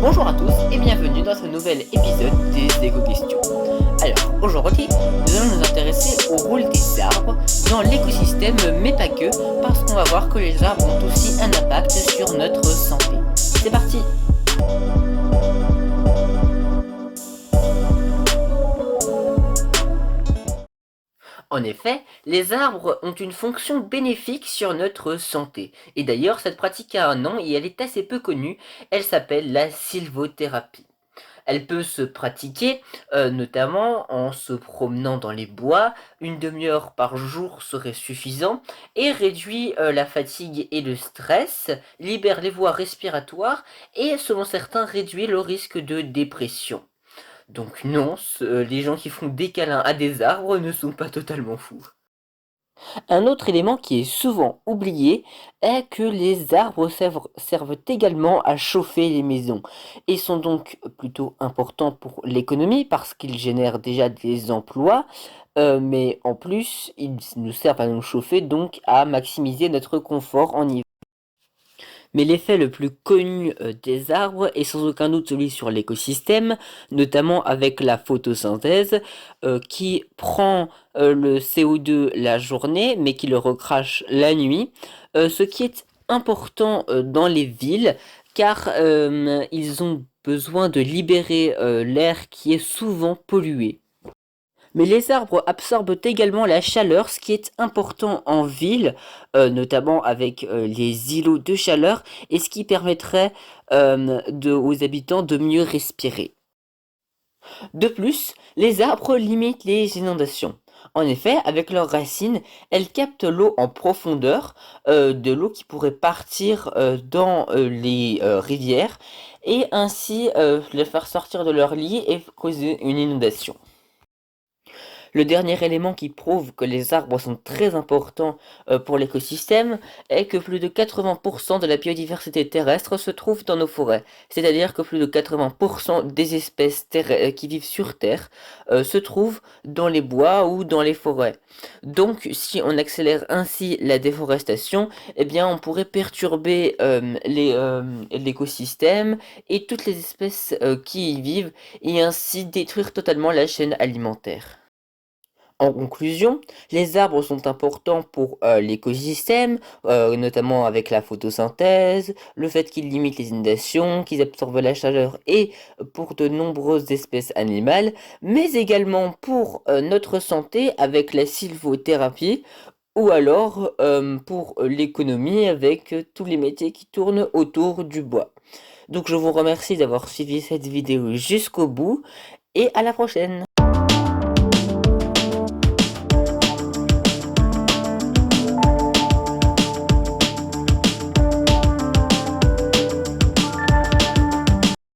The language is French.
Bonjour à tous et bienvenue dans ce nouvel épisode des éco-questions. Alors aujourd'hui, nous allons nous intéresser au rôle des arbres dans l'écosystème, mais pas que, parce qu'on va voir que les arbres ont aussi un impact sur notre santé. C'est parti! En effet, les arbres ont une fonction bénéfique sur notre santé. Et d'ailleurs, cette pratique a un nom et elle est assez peu connue. Elle s'appelle la sylvothérapie. Elle peut se pratiquer notamment en se promenant dans les bois. Une demi-heure par jour serait suffisant et réduit la fatigue et le stress, libère les voies respiratoires et, selon certains, réduit le risque de dépression. Donc non, les gens qui font des câlins à des arbres ne sont pas totalement fous. Un autre élément qui est souvent oublié est que les arbres servent également à chauffer les maisons et sont donc plutôt importants pour l'économie parce qu'ils génèrent déjà des emplois, mais en plus ils nous servent à nous chauffer, donc à maximiser notre confort en hiver. Mais l'effet le plus connu des arbres est sans aucun doute celui sur l'écosystème, notamment avec la photosynthèse qui prend le CO2 la journée mais qui le recrache la nuit, ce qui est important dans les villes car ils ont besoin de libérer l'air qui est souvent pollué. Mais les arbres absorbent également la chaleur, ce qui est important en ville, notamment avec les îlots de chaleur, et ce qui permettrait aux habitants de mieux respirer. De plus, les arbres limitent les inondations. En effet, avec leurs racines, elles captent l'eau en profondeur, de l'eau qui pourrait partir dans les rivières, et ainsi les faire sortir de leur lit et causer une inondation. Le dernier élément qui prouve que les arbres sont très importants pour l'écosystème est que plus de 80% de la biodiversité terrestre se trouve dans nos forêts. C'est-à-dire que plus de 80% des espèces qui vivent sur Terre se trouvent dans les bois ou dans les forêts. Donc si on accélère ainsi la déforestation, eh bien on pourrait perturber l'écosystème et toutes les espèces qui y vivent et ainsi détruire totalement la chaîne alimentaire. En conclusion, les arbres sont importants pour l'écosystème, notamment avec la photosynthèse, le fait qu'ils limitent les inondations, qu'ils absorbent la chaleur et pour de nombreuses espèces animales, mais également pour notre santé avec la sylvothérapie ou alors pour l'économie avec tous les métiers qui tournent autour du bois. Donc je vous remercie d'avoir suivi cette vidéo jusqu'au bout et à la prochaine!